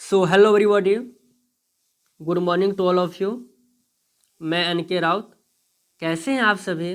So hello everybody, good morning to all of you. मैं N K Raut. कैसे हैं आप सभी?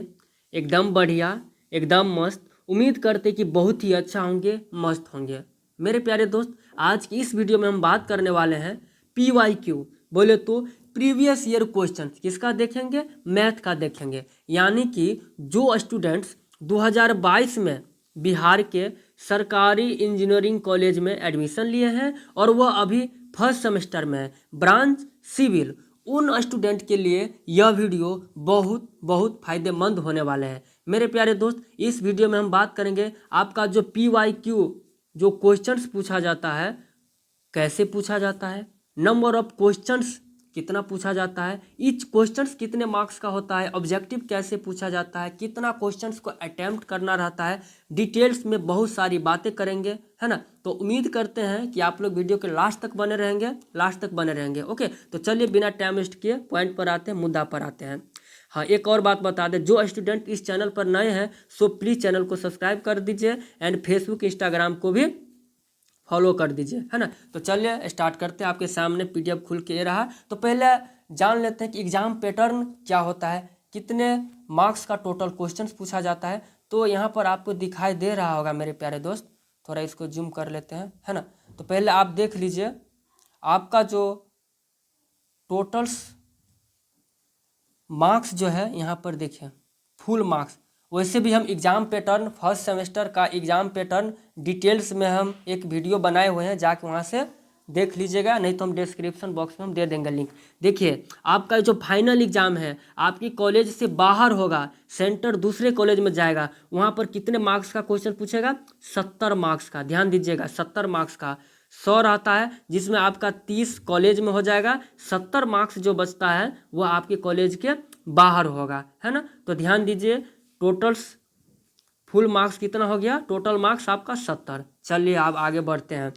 एकदम बढ़िया, एकदम मस्त। उम्मीद करते कि बहुत ही अच्छा होंगे, मस्त होंगे। मेरे प्यारे दोस्त, आज की इस वीडियो में हम बात करने वाले हैं PYQ, बोले तो प्रीवियस ईयर क्वेश्चन। किसका देखेंगे? मैथ का देखेंगे। यानी कि जो स्टूडेंट्स 2022 में बिहार के सरकारी इंजीनियरिंग कॉलेज में एडमिशन लिए हैं और वह अभी फर्स्ट सेमेस्टर में है, ब्रांच सिविल, उन स्टूडेंट के लिए यह वीडियो बहुत बहुत फायदेमंद होने वाले हैं। मेरे प्यारे दोस्त, इस वीडियो में हम बात करेंगे आपका जो PYQ जो क्वेश्चंस पूछा जाता है, कैसे पूछा जाता है, नंबर ऑफ क्वेश्चंस कितना पूछा जाता है, ईच क्वेश्चंस कितने मार्क्स का होता है, ऑब्जेक्टिव कैसे पूछा जाता है, कितना क्वेश्चंस को अटेम्प्ट करना रहता है, डिटेल्स में बहुत सारी बातें करेंगे, है ना। तो उम्मीद करते हैं कि आप लोग वीडियो के लास्ट तक बने रहेंगे। ओके, तो चलिए बिना टाइम वेस्ट किए पॉइंट पर आते हैं, मुद्दा पर आते हैं। हाँ, एक और बात बता दें, जो स्टूडेंट इस चैनल पर नए हैं सो प्लीज़ चैनल को सब्सक्राइब कर दीजिए एंड फेसबुक इंस्टाग्राम को भी फॉलो कर दीजिए, है ना। तो चलिए स्टार्ट करते हैं। आपके सामने PDF खुल के रहा, तो पहले जान लेते हैं कि एग्जाम पैटर्न क्या होता है, कितने मार्क्स का टोटल क्वेश्चंस पूछा जाता है। तो यहाँ पर आपको दिखाई दे रहा होगा मेरे प्यारे दोस्त, थोड़ा इसको जूम कर लेते हैं, है ना। तो पहले आप देख लीजिए आपका जो टोटल्स मार्क्स जो है यहाँ पर देखिए फुल मार्क्स। वैसे भी हम एग्ज़ाम पैटर्न, फर्स्ट सेमेस्टर का एग्ज़ाम पैटर्न डिटेल्स में हम एक वीडियो बनाए हुए हैं, जाके वहाँ से देख लीजिएगा, नहीं तो हम डिस्क्रिप्शन बॉक्स में हम दे देंगे लिंक। देखिए आपका जो फाइनल एग्ज़ाम है आपकी कॉलेज से बाहर होगा, सेंटर दूसरे कॉलेज में जाएगा, वहाँ पर कितने मार्क्स का क्वेश्चन पूछेगा? 70 मार्क्स का। ध्यान दीजिएगा, 70 मार्क्स का 100 रहता है, जिसमें आपका 30 कॉलेज में हो जाएगा, 70 मार्क्स जो बचता है वह आपके कॉलेज के बाहर होगा, है ना। तो ध्यान दीजिए, टोटल्स फुल मार्क्स कितना हो गया? टोटल मार्क्स आपका 70। चलिए आप आगे बढ़ते हैं।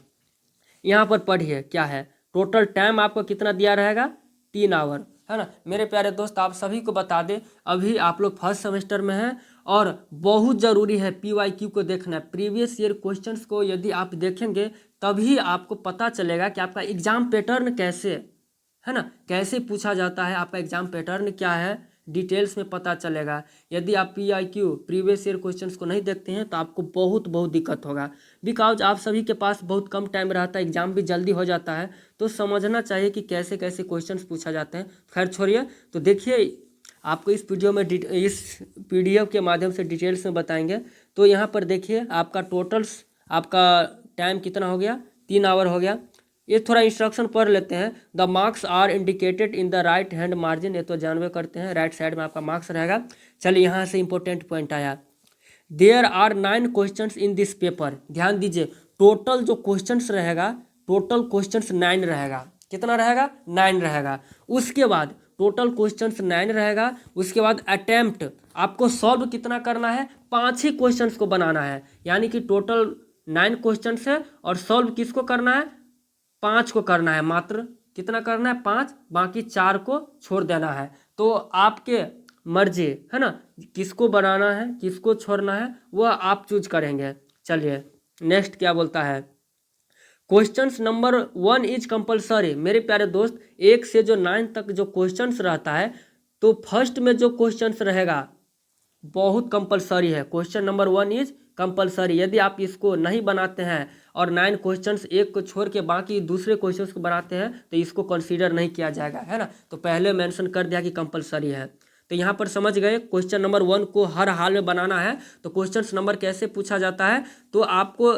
यहाँ पर पढ़िए क्या है, टोटल टाइम आपको कितना दिया रहेगा? 3 आवर, है ना। मेरे प्यारे दोस्त, आप सभी को बता दें अभी आप लोग फर्स्ट सेमेस्टर में हैं और बहुत ज़रूरी है PYQ को देखना है। प्रीवियस ईयर क्वेश्चंस को यदि आप देखेंगे तभी आपको पता चलेगा कि आपका एग्ज़ाम पैटर्न कैसे है ना, कैसे पूछा जाता है, आपका एग्जाम पैटर्न क्या है, डिटेल्स में पता चलेगा। यदि आप PYQ प्रीवियस ईयर क्वेश्चंस को नहीं देखते हैं तो आपको बहुत बहुत दिक्कत होगा, बिकॉज आप सभी के पास बहुत कम टाइम रहता है, एग्जाम भी जल्दी हो जाता है, तो समझना चाहिए कि कैसे कैसे क्वेश्चंस पूछा जाते हैं। खैर छोड़िए, तो देखिए आपको इस वीडियो में इस PDF के माध्यम से डिटेल्स में बताएंगे। तो यहाँ पर देखिए आपका टोटल्स, आपका टाइम कितना हो गया? 3 आवर हो गया। ये थोड़ा इंस्ट्रक्शन पढ़ लेते हैं। The marks are indicated in the right hand margin, ये तो जानवे करते हैं, राइट साइड में आपका मार्क्स रहेगा। चलिए यहाँ से इंपॉर्टेंट पॉइंट आया, there are 9 questions in this paper. ध्यान दीजिए, टोटल जो क्वेश्चंस रहेगा, टोटल क्वेश्चंस 9 रहेगा। कितना रहेगा? 9 रहेगा। उसके बाद टोटल क्वेश्चंस 9 रहेगा, उसके बाद अटेम्प्ट आपको सॉल्व कितना करना है? 5 ही क्वेश्चंस को बनाना है, यानी कि टोटल 9 क्वेश्चंस है और सॉल्व किसको करना है? 5 को करना है। मात्र कितना करना है? 5, बाकी 4 को छोड़ देना है। तो आपके मर्जी, है ना, किसको बनाना है किसको छोड़ना है वह आप चूज करेंगे। चलिए नेक्स्ट क्या बोलता है, क्वेश्चंस नंबर 1 इज कंपलसरी। मेरे प्यारे दोस्त, 1 से जो 9 तक जो क्वेश्चंस रहता है, तो फर्स्ट में जो क्वेश्चंस रहेगा बहुत कंपलसरी है। Question number 1 is compulsory. यदि आप इसको नहीं बनाते हैं और 9 क्वेश्चंस एक को छोड़ के बाकी दूसरे क्वेश्चंस को बनाते हैं तो इसको कंसीडर नहीं किया जाएगा, है ना। तो पहले मेंशन कर दिया कि कंपलसरी है। तो यहाँ पर समझ गए, क्वेश्चन नंबर 1 को हर हाल में बनाना है। तो क्वेश्चन नंबर कैसे पूछा जाता है, तो आपको,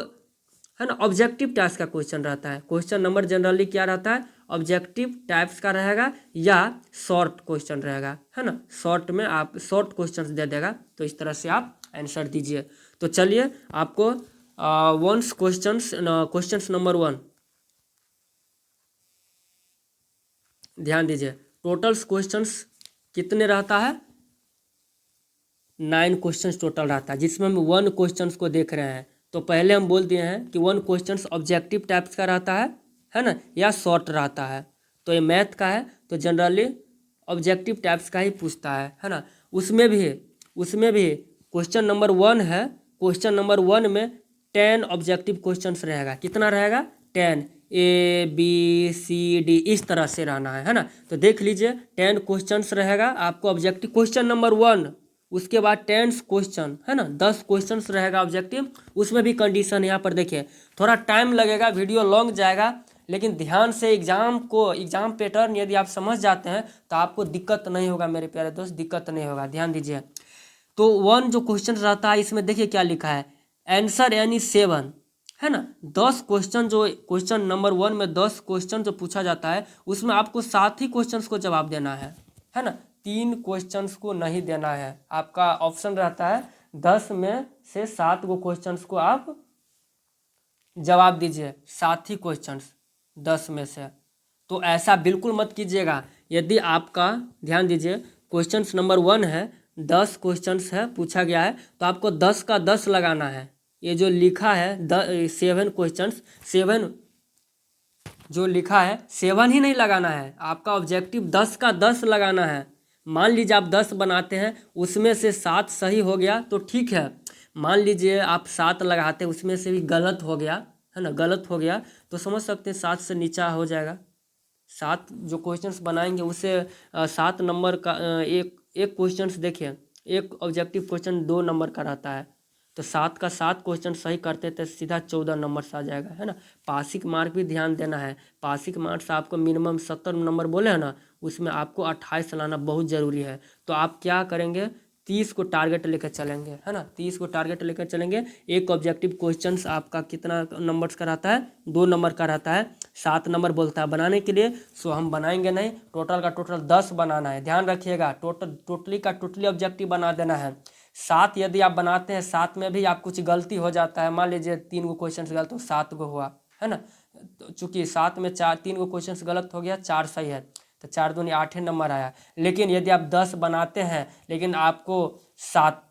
है ना, ऑब्जेक्टिव टाइप्स का क्वेश्चन रहता है। क्वेश्चन नंबर जनरली क्या रहता है? ऑब्जेक्टिव टाइप्स का रहेगा या शॉर्ट क्वेश्चन रहेगा, है ना। शॉर्ट में आप शॉर्ट क्वेश्चंस दे देगा, तो इस तरह से आप आंसर दीजिए। तो चलिए आपको वंस क्वेश्चंस नंबर 1 ध्यान दीजिए, टोटल्स क्वेश्चंस कितने रहता है? 9 क्वेश्चंस टोटल रहता है, जिसमें हम 1 क्वेश्चंस को देख रहे हैं। तो पहले हम बोल दिए हैं कि 1 क्वेश्चंस ऑब्जेक्टिव टाइप्स का रहता है ना, या शॉर्ट रहता है। तो ये मैथ का है तो जनरली ऑब्जेक्टिव टाइप्स का ही पूछता है ना। उसमें भी क्वेश्चन नंबर 1 है, क्वेश्चन नंबर 1 में 10 ऑब्जेक्टिव क्वेश्चंस रहेगा। कितना रहेगा? 10। ABCD इस तरह से रहना है ना। तो देख लीजिए 10 क्वेश्चंस रहेगा आपको ऑब्जेक्टिव, क्वेश्चन नंबर 1, उसके बाद 10 क्वेश्चन है ना, 10 क्वेश्चंस रहेगा ऑब्जेक्टिव। उसमें भी कंडीशन यहाँ पर देखिए, थोड़ा टाइम लगेगा, वीडियो लॉन्ग जाएगा, लेकिन ध्यान से एग्जाम पैटर्न यदि आप समझ जाते हैं तो आपको दिक्कत नहीं होगा मेरे प्यारे दोस्त, दिक्कत नहीं होगा। ध्यान दीजिए। तो 1 जो क्वेश्चन रहता है इसमें देखिए क्या लिखा है, आंसर यानी 7 है ना। 10 क्वेश्चन, जो क्वेश्चन नंबर 1 में 10 क्वेश्चन जो पूछा जाता है उसमें आपको 7 ही क्वेश्चंस को जवाब देना है ना। 3 क्वेश्चंस को नहीं देना है। आपका ऑप्शन रहता है 10 में से 7 गो क्वेश्चंस को आप जवाब दीजिए, 7 ही क्वेश्चंस 10 में से। तो ऐसा बिल्कुल मत कीजिएगा। यदि आपका, ध्यान दीजिए, क्वेश्चंस नंबर 1 है, 10 क्वेश्चंस है पूछा गया है, तो आपको 10 का 10 लगाना है। ये जो लिखा है 7 क्वेश्चंस, 7 जो लिखा है 7 ही नहीं लगाना है, आपका ऑब्जेक्टिव 10 का 10 लगाना है। मान लीजिए आप 10 बनाते हैं, उसमें से 7 सही हो गया तो ठीक है। मान लीजिए आप 7 लगाते हैं, उसमें से भी गलत हो गया है ना, गलत हो गया तो समझ सकते हैं 7 से नीचा हो जाएगा। 7 जो क्वेश्चंस बनाएंगे उससे 7 नंबर का एक एक क्वेश्चंस देखिए, एक ऑब्जेक्टिव क्वेश्चन 2 नंबर का रहता है, तो 7 का 7 क्वेश्चन सही करते तो सीधा 14 नंबर से आ जाएगा है ना। पासिक मार्क भी ध्यान देना है। पासिक मार्क्स आपको मिनिमम 70 नंबर बोले हैं ना, उसमें आपको 28 लाना बहुत ज़रूरी है। तो आप क्या करेंगे, 30 को टारगेट लेकर चलेंगे है ना, 30 को टारगेट लेकर चलेंगे। एक ऑब्जेक्टिव क्वेश्चंस आपका कितना नंबर्स का रहता है, 2 नंबर का रहता है, 7 नंबर बोलता है बनाने के लिए। सो हम बनाएंगे नहीं, टोटल का टोटल 10 बनाना है। ध्यान रखिएगा, टोटली का टोटली ऑब्जेक्टिव बना देना है। 7 यदि आप बनाते हैं, 7 में भी आप कुछ गलती हो जाता है, मान लीजिए 3 गो क्वेश्चन गलत हो, 7 गो हुआ है ना। तो चूंकि 7 में 3 गो क्वेश्चन गलत हो गया, 4 सही है, तो 4 दूनी 8 नंबर आया। लेकिन यदि आप 10 बनाते हैं, लेकिन आपको 7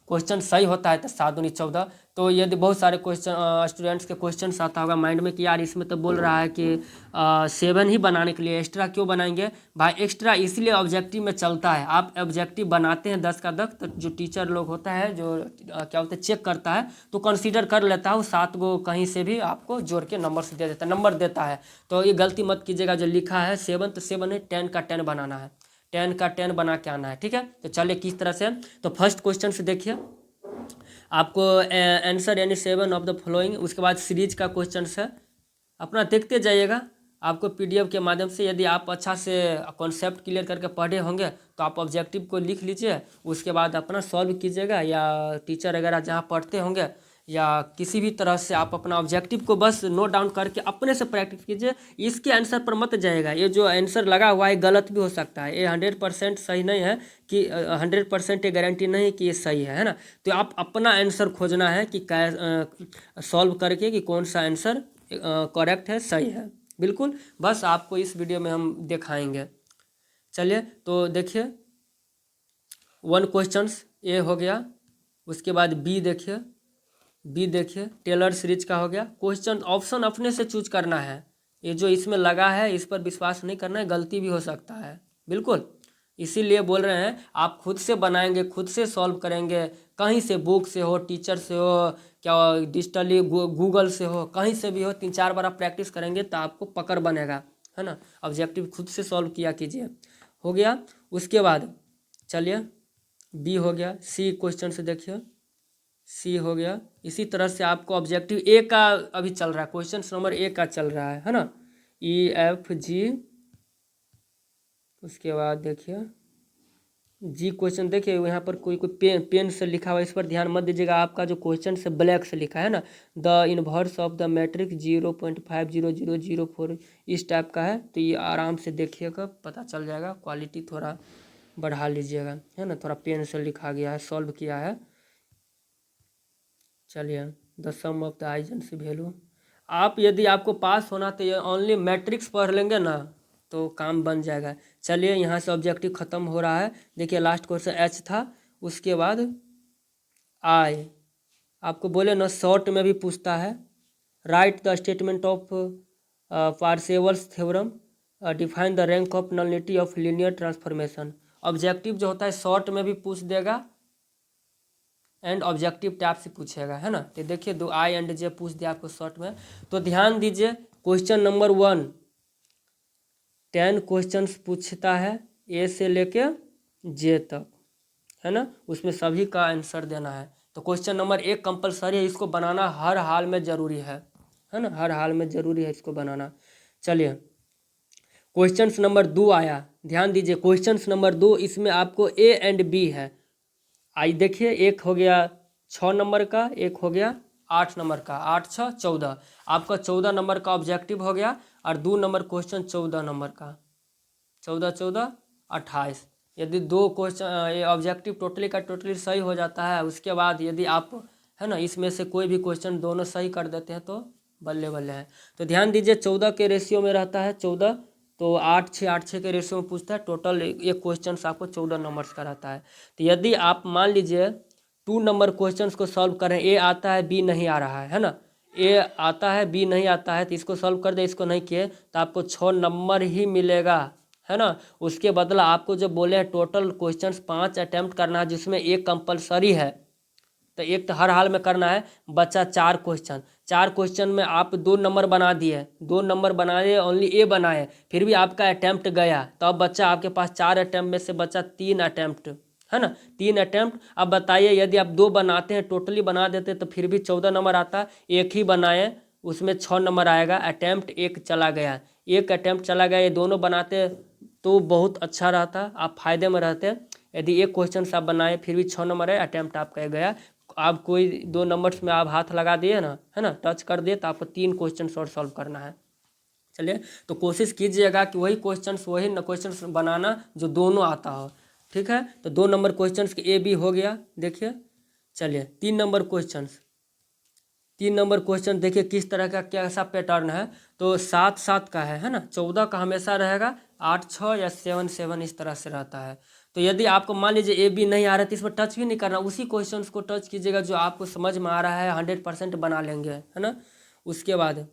क्वेश्चन सही होता है तो 7 दूनी 14। तो यदि बहुत सारे क्वेश्चन स्टूडेंट्स के क्वेश्चन आता होगा माइंड में कि यार इसमें तो बोल रहा है कि 7 ही बनाने के लिए एक्स्ट्रा क्यों बनाएंगे भाई। एक्स्ट्रा इसलिए ऑब्जेक्टिव में चलता है, आप ऑब्जेक्टिव बनाते हैं 10 का 10, तो जो टीचर लोग होता है, जो क्या बोलते हैं, चेक करता है, तो कंसीडर कर लेता है वो 7 गो कहीं से भी आपको जोड़ के नंबर दे देता है, नंबर देता है। तो ये गलती मत कीजिएगा, जो लिखा है 7 तो 7 है, 10 का 10 बनाना है, 10 का 10 बना के आना है, ठीक है। तो चलिए किस तरह से, तो फर्स्ट क्वेश्चन से देखिए, आपको आंसर यानी 7 ऑफ द फॉलोइंग, उसके बाद सीरीज का क्वेश्चन है, अपना देखते जाइएगा आपको पीडीएफ के माध्यम से। यदि आप अच्छा से कॉन्सेप्ट क्लियर करके पढ़े होंगे तो आप ऑब्जेक्टिव को लिख लीजिए, उसके बाद अपना सॉल्व कीजिएगा, या टीचर वगैरह जहाँ पढ़ते होंगे या किसी भी तरह से आप अपना ऑब्जेक्टिव को बस नोट डाउन करके अपने से प्रैक्टिस कीजिए। इसके आंसर पर मत जाएगा, ये जो आंसर लगा हुआ है गलत भी हो सकता है, ये 100% सही नहीं है कि 100% ये गारंटी नहीं कि ये सही है ना। तो आप अपना आंसर खोजना है कि सॉल्व करके कि कौन सा आंसर करेक्ट है, सही है, बिल्कुल। बस आपको इस वीडियो में हम दिखाएंगे। चलिए तो देखिए 1 क्वेश्चंस ए हो गया, उसके बाद बी देखिए, बी देखिए टेलर सीरीज का हो गया। क्वेश्चन ऑप्शन अपने से चूज करना है, ये जो इसमें लगा है इस पर विश्वास नहीं करना है, गलती भी हो सकता है, बिल्कुल। इसीलिए बोल रहे हैं आप खुद से बनाएंगे, खुद से सॉल्व करेंगे, कहीं से बुक से हो, टीचर से हो, क्या डिजिटली गूगल से हो, कहीं से भी हो, 3-4 बार आप प्रैक्टिस करेंगे तो आपको पकड़ बनेगा है ना। ऑब्जेक्टिव खुद से सॉल्व किया कीजिए, हो गया। उसके बाद चलिए बी हो गया, सी क्वेश्चन से देखिए, सी हो गया। इसी तरह से आपको ऑब्जेक्टिव ए का अभी चल रहा है, क्वेश्चन नंबर ए का चल रहा है ना, EFG। उसके बाद देखिए जी क्वेश्चन, देखिए यहाँ पर कोई कोई पेन से लिखा हुआ है, इस पर ध्यान मत दीजिएगा। आपका जो क्वेश्चन से ब्लैक से लिखा है ना, the inverse of the matrix 0.500004, इस टाइप का है। तो ये आराम से देखिएगा, पता चल जाएगा। क्वालिटी थोड़ा बढ़ा लीजिएगा है ना, थोड़ा पेन से लिखा गया है, सॉल्व किया है। चलिए the sum of the eigens value, आप यदि आपको पास होना तो ये ओनली मैट्रिक्स पढ़ लेंगे ना तो काम बन जाएगा। चलिए यहाँ से ऑब्जेक्टिव ख़त्म हो रहा है। देखिए लास्ट क्वेश्चन एच था, उसके बाद आई, आपको बोले ना शॉर्ट में भी पूछता है, write the statement of Parseval's theorem, define the rank of nullity of linear transformation. Objective जो होता है शॉर्ट में भी पूछ देगा एंड ऑब्जेक्टिव टाइप से पूछेगा है ना। तो देखिए 2 आई एंड जे पूछ दिया आपको शॉर्ट में। तो ध्यान दीजिए क्वेश्चन नंबर 1 10 क्वेश्चंस पूछता है ए से लेके जे तक, है ना, उसमें सभी का आंसर देना है। तो क्वेश्चन नंबर 1 कंपलसरी है, इसको बनाना हर हाल में ज़रूरी है ना, हर हाल में ज़रूरी है इसको बनाना। चलिए क्वेश्चंस नंबर 2 आया, ध्यान दीजिए क्वेश्चंस नंबर 2, इसमें आपको ए एंड बी है। आई देखिए, एक हो गया 6 नंबर का, एक हो गया 8 नंबर का, 8 6 14, आपका 14 नंबर का ऑब्जेक्टिव हो गया, और 2 नंबर क्वेश्चन 14 नंबर का, 14 14 28। यदि 2 क्वेश्चन ये ऑब्जेक्टिव टोटली का टोटली सही हो जाता है, उसके बाद यदि आप, है ना, इसमें से कोई भी क्वेश्चन दोनों सही कर देते हैं तो बल्ले बल्ले है। तो ध्यान दीजिए 14 के रेशियो में रहता है 14, तो 8 6 के रेशियो में पूछता है, टोटल एक क्वेश्चन आपको 14 नंबर्स का रहता है। तो यदि आप मान लीजिए 2 नंबर क्वेश्चंस को सॉल्व करें, ए आता है बी नहीं आ रहा है ना, ए आता है बी नहीं आता है, तो इसको सॉल्व कर दे, इसको नहीं किए तो आपको 6 नंबर ही मिलेगा, है ना। उसके बदला आपको जो बोले हैं टोटल क्वेश्चंस 5 अटैम्प्ट करना है, जिसमें एक कंपलसरी है, तो एक तो हर हाल में करना है, बचा 4 क्वेश्चन। 4 क्वेश्चन में आप 2 नंबर बना दिए, 2 नंबर बनाए, ओनली ए बनाए, फिर भी आपका अटैम्प्ट गया, तो अब बच्चा आपके पास 4 अटैम्प्ट में से बचा 3 अटैम्प्ट, है ना, 3 अटैम्प्ट। अब बताइए यदि आप 2 बनाते हैं, टोटली बना देते तो फिर भी 14 नंबर आता, एक ही बनाए उसमें 6 नंबर आएगा, अटैम्प्ट एक चला गया, एक अटैम्प्ट चला गया, ये दोनों बनाते तो बहुत अच्छा रहता, आप फायदे में रहते। यदि एक क्वेश्चन आप बनाए फिर भी 6 नंबर है, अटैम्प्ट आपका गया, आप कोई 2 नंबर्स में आप हाथ लगा दिए ना, है ना, टच कर दिए, तो आपको 3 क्वेश्चन और सॉल्व करना है। चलिए तो कोशिश कीजिएगा कि वही क्वेश्चन बनाना जो दोनों आता हो, ठीक है। तो 2 नंबर क्वेश्चन के ए बी हो गया, देखिए। चलिए 3 नंबर क्वेश्चन, 3 नंबर क्वेश्चन देखिए किस तरह का कैसा पैटर्न है। तो 7 7 का है ना, 14 का हमेशा रहेगा, 8 6 या 7 7 इस तरह से रहता है। तो यदि आपको मान लीजिए ए बी नहीं आ रहा है तो इसमें टच भी नहीं करना, उसी क्वेश्चन को टच कीजिएगा जो आपको समझ में आ रहा है, 100% बना लेंगे, है ना। उसके बाद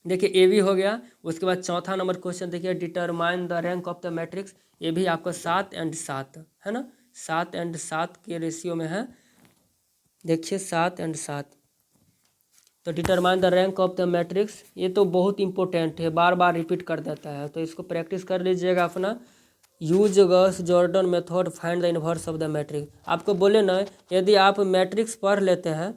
देखिए ए बी हो गया, उसके बाद चौथा नंबर क्वेश्चन देखिए, determine the rank of the matrix, ये भी आपको 7 एंड 7, है ना, 7 एंड 7 के रेशियो में है, देखिए 7 एंड 7। तो determine the rank of the matrix, ये तो बहुत इंपॉर्टेंट है, बार बार रिपीट कर देता है, तो इसको प्रैक्टिस कर लीजिएगा अपना। Use Gauss Jordan method find the inverse of the matrix, आपको बोले ना यदि आप मैट्रिक्स पढ़ लेते हैं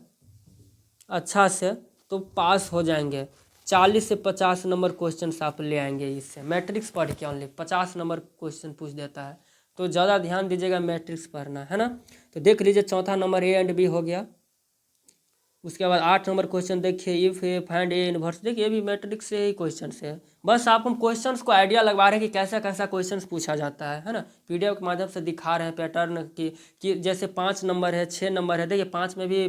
अच्छा से तो पास हो जाएंगे, 40 से 50 नंबर क्वेश्चन आप ले आएंगे इससे, मैट्रिक्स पढ़ के ओनली 50 नंबर क्वेश्चन पूछ देता है, तो ज़्यादा ध्यान दीजिएगा मैट्रिक्स पढ़ना, है ना। तो देख लीजिए चौथा नंबर ए एंड बी हो गया। उसके बाद 8 नंबर क्वेश्चन देखिए, if A find A inverse, देखिए ये भी मैट्रिक्स से ही क्वेश्चन है, बस आप हम क्वेश्चंस को आइडिया लगवा रहे हैं कि कैसा कैसा क्वेश्चंस पूछा जाता है ना, पीडीएफ के माध्यम से दिखा रहे हैं पैटर्न कि जैसे 5 नंबर है 6 नंबर है, देखिए 5 में भी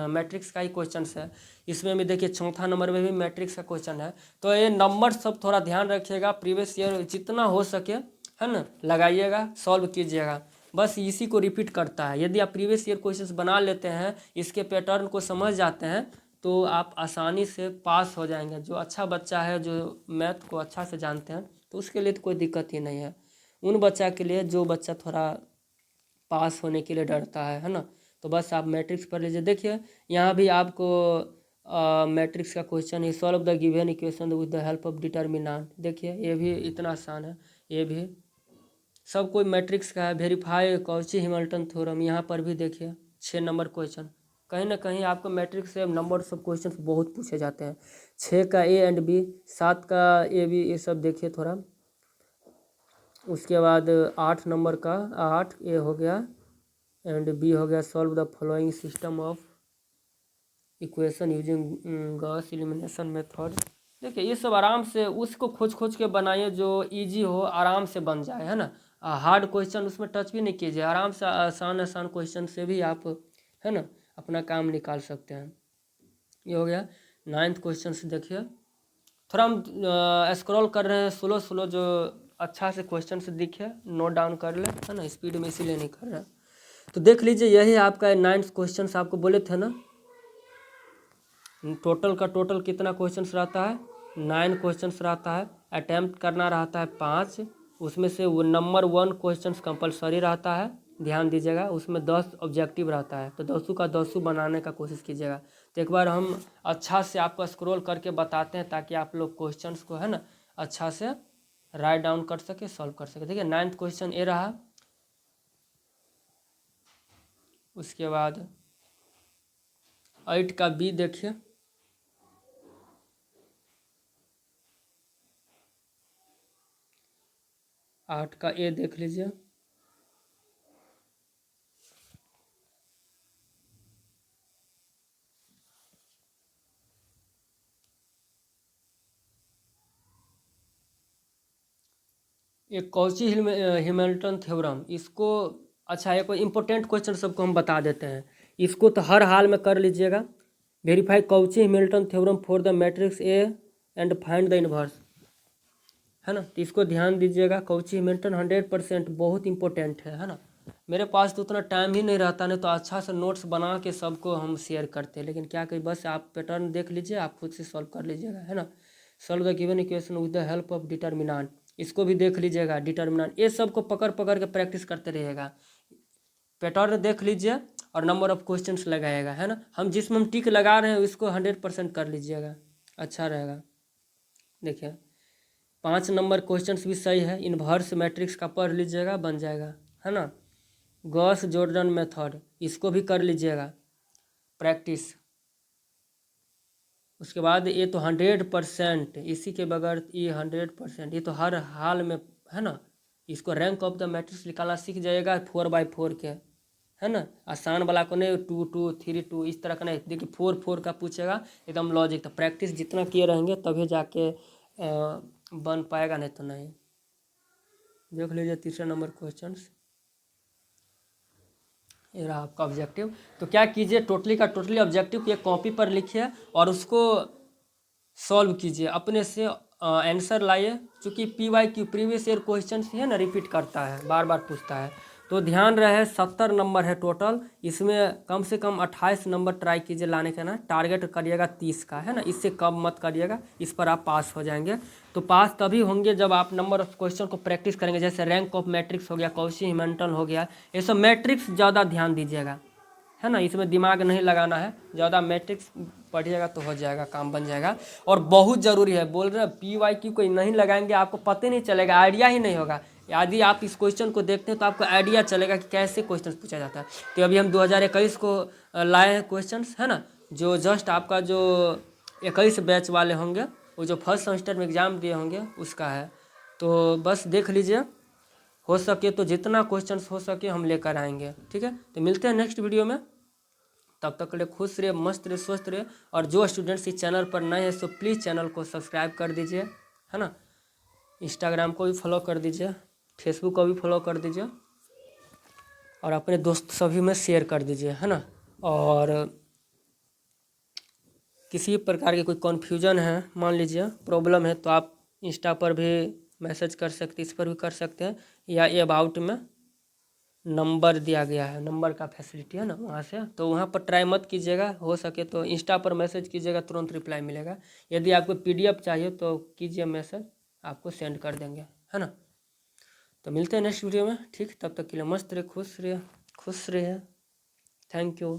मैट्रिक्स का ही क्वेश्चन है, इसमें भी देखिए चौथा नंबर में भी मैट्रिक्स का क्वेश्चन है। तो ये नंबर सब थोड़ा ध्यान रखिएगा, प्रीवियस ईयर जितना हो सके, है ना, लगाइएगा, सॉल्व कीजिएगा, बस इसी को रिपीट करता है। यदि आप प्रीवियस ईयर क्वेश्चंस बना लेते हैं, इसके पैटर्न को समझ जाते हैं, तो आप आसानी से पास हो जाएंगे। जो अच्छा बच्चा है, जो मैथ को अच्छा से जानते हैं, तो उसके लिए तो कोई दिक्कत ही नहीं है। उन बच्चा के लिए जो बच्चा थोड़ा पास होने के लिए डरता है ना, तो बस आप मैट्रिक्स पढ़ लीजिए। देखिए यहाँ भी आपको मैट्रिक्स का क्वेश्चन है, solve the given equation with the help of determinant, देखिए ये भी इतना आसान है, ये भी सब कोई मैट्रिक्स का है। वेरीफाई कॉची हैमिल्टन थ्योरम, यहाँ पर भी देखिए 6 नंबर क्वेश्चन, कहीं ना कहीं आपको मैट्रिक्स से नंबर सब क्वेश्चन बहुत पूछे जाते हैं। 6 का ए एंड बी, 7 का ए बी, ये सब देखिए थोड़ा। उसके बाद 8 नंबर का 8 ए हो गया एंड बी हो गया, solve the following system of equation using Gauss elimination method. देखिए ये सब आराम से उसको खोज खोज के बनाइए जो इजी हो, आराम से बन जाए, है ना। हार्ड क्वेश्चन उसमें टच भी नहीं कीजिए, आराम से आसान आसान क्वेश्चन से भी आप, है ना, अपना काम निकाल सकते हैं। ये हो गया 9th क्वेश्चन से। देखिए थोड़ा हम स्क्रॉल कर रहे हैं स्लो स्लो, जो अच्छा से क्वेश्चन से दिखे नोट डाउन कर ले, है ना, स्पीड में इसीलिए नहीं कर रहे हैं। तो देख लीजिए यही आपका 9th क्वेश्चन आपको बोले थे ना, टोटल का टोटल कितना क्वेश्चंस रहता है, 9 क्वेश्चंस रहता है, अटैम्प्ट करना रहता है 5, उसमें से वो नंबर 1 क्वेश्चंस कंपलसरी रहता है, ध्यान दीजिएगा, उसमें 10 ऑब्जेक्टिव रहता है, तो 10 का 10 बनाने का कोशिश कीजिएगा। तो एक बार हम अच्छा से आपको स्क्रॉल करके बताते हैं ताकि आप लोग क्वेश्चंस को है ना अच्छा से राइट डाउन कर सके, सॉल्व कर सके। देखिए 9th क्वेश्चन ए रहा, उसके बाद 8 का बी देखिए, 8 का ए देख लीजिए, एक कॉची हैमिल्टन थ्योरम, इसको अच्छा है कोई इंपॉर्टेंट क्वेश्चन सबको हम बता देते हैं, इसको तो हर हाल में कर लीजिएगा। Verify Cauchy Hamilton theorem for the matrix A and find the inverse, है ना। तो इसको ध्यान दीजिएगा, कॉची हैमिल्टन 100% बहुत इंपॉर्टेंट है ना। मेरे पास तो उतना टाइम ही नहीं रहता, नहीं तो अच्छा से नोट्स बना के सबको हम शेयर करते हैं, लेकिन क्या करें, बस आप पैटर्न देख लीजिए, आप खुद से सॉल्व कर लीजिएगा, है ना। Solve the given equation with the help of determinant, इसको भी देख लीजिएगा, डिटर्मिनेंट, ये सबको पकड़ पकड़ के प्रैक्टिस करते रहिएगा। पैटर्न देख लीजिए और नंबर ऑफ क्वेश्चंस लगाएगा, है ना। हम जिसमें हम टिक लगा रहे हैं उसको 100% कर लीजिएगा, अच्छा रहेगा। देखिए 5 नंबर क्वेश्चंस भी सही है, इन्वर्स मैट्रिक्स का पढ़ लीजिएगा, बन जाएगा, है ना। गॉस जॉर्डन मेथड, इसको भी कर लीजिएगा प्रैक्टिस। उसके बाद ये तो 100%, इसी के बगैर ये 100%, ये तो हर हाल में, है ना। इसको रैंक ऑफ द मैट्रिक्स निकालना सीख जाएगा 4x4 के, है ना। आसान वाला को नहीं 2 2 3 2 इस तरह का नहीं, देखिए 4 4 का पूछेगा, एकदम लॉजिक। तो प्रैक्टिस जितना किए रहेंगे तभी जाके बन पाएगा, नहीं तो नहीं। देख लीजिए तीसरा नंबर क्वेश्चन, ये रहा आपका ऑब्जेक्टिव। तो क्या कीजिए, टोटली का टोटली ऑब्जेक्टिव को एक कॉपी पर लिखिए और उसको सॉल्व कीजिए, अपने से आंसर लाइए। चूँकि PYQ प्रीवियस ईयर क्वेश्चन है ना, रिपीट करता है, बार बार पूछता है, तो ध्यान रहे 70 नंबर है टोटल, इसमें कम से कम 28 नंबर ट्राई कीजिए लाने का ना, टारगेट करिएगा 30 का, है ना, इससे कम मत करिएगा, इस पर आप पास हो जाएंगे। तो पास तभी होंगे जब आप नंबर ऑफ क्वेश्चन को प्रैक्टिस करेंगे, जैसे रैंक ऑफ मैट्रिक्स हो गया, कॉची हैमिल्टन हो गया, ये सब मैट्रिक्स ज़्यादा ध्यान दीजिएगा, है ना। इसमें दिमाग नहीं लगाना है, ज़्यादा मैट्रिक्स पढ़िएगा तो हो जाएगा, काम बन जाएगा। और बहुत ज़रूरी है, बोल रहे हैं PYQ को नहीं लगाएंगे आपको पता नहीं चलेगा, आइडिया ही नहीं होगा। यदि आप इस क्वेश्चन को देखते हैं तो आपको आइडिया चलेगा कि कैसे क्वेश्चन पूछा जाता है। तो अभी हम 2021 को लाए हैं क्वेश्चन, है ना, जो जस्ट आपका जो 21 बैच वाले होंगे, वो जो फर्स्ट सेमेस्टर में एग्ज़ाम दिए होंगे उसका है। तो बस देख लीजिए, हो सके तो जितना क्वेश्चंस हो सके हम लेकर आएंगे, ठीक है। तो मिलते हैं नेक्स्ट वीडियो में, तब तक के लिए खुश रहिए, मस्त रहिए, स्वस्थ रहिए। और जो स्टूडेंट्स इस चैनल पर नए हैं सो प्लीज़ चैनल को सब्सक्राइब कर दीजिए, है ना। इंस्टाग्राम को भी फॉलो कर दीजिए, फेसबुक को भी फॉलो कर दीजिए, और अपने दोस्त सभी में शेयर कर दीजिए, है ना। और किसी प्रकार की कोई कन्फ्यूजन है, मान लीजिए प्रॉब्लम है, तो आप इंस्टा पर भी मैसेज कर सकते, इस पर भी कर सकते हैं, या ये अबाउट में नंबर दिया गया है, नंबर का फैसिलिटी है ना, वहाँ से तो वहाँ पर ट्राई मत कीजिएगा, हो सके तो इंस्टा पर मैसेज कीजिएगा, तुरंत रिप्लाई मिलेगा। यदि आपको PDF चाहिए तो कीजिए मैसेज, आपको सेंड कर देंगे, है ना। तो मिलते हैं नेक्स्ट वीडियो में, ठीक, तब तक के लिए मस्त रहिए, खुश रहिए, खुश रहिए। Thank you.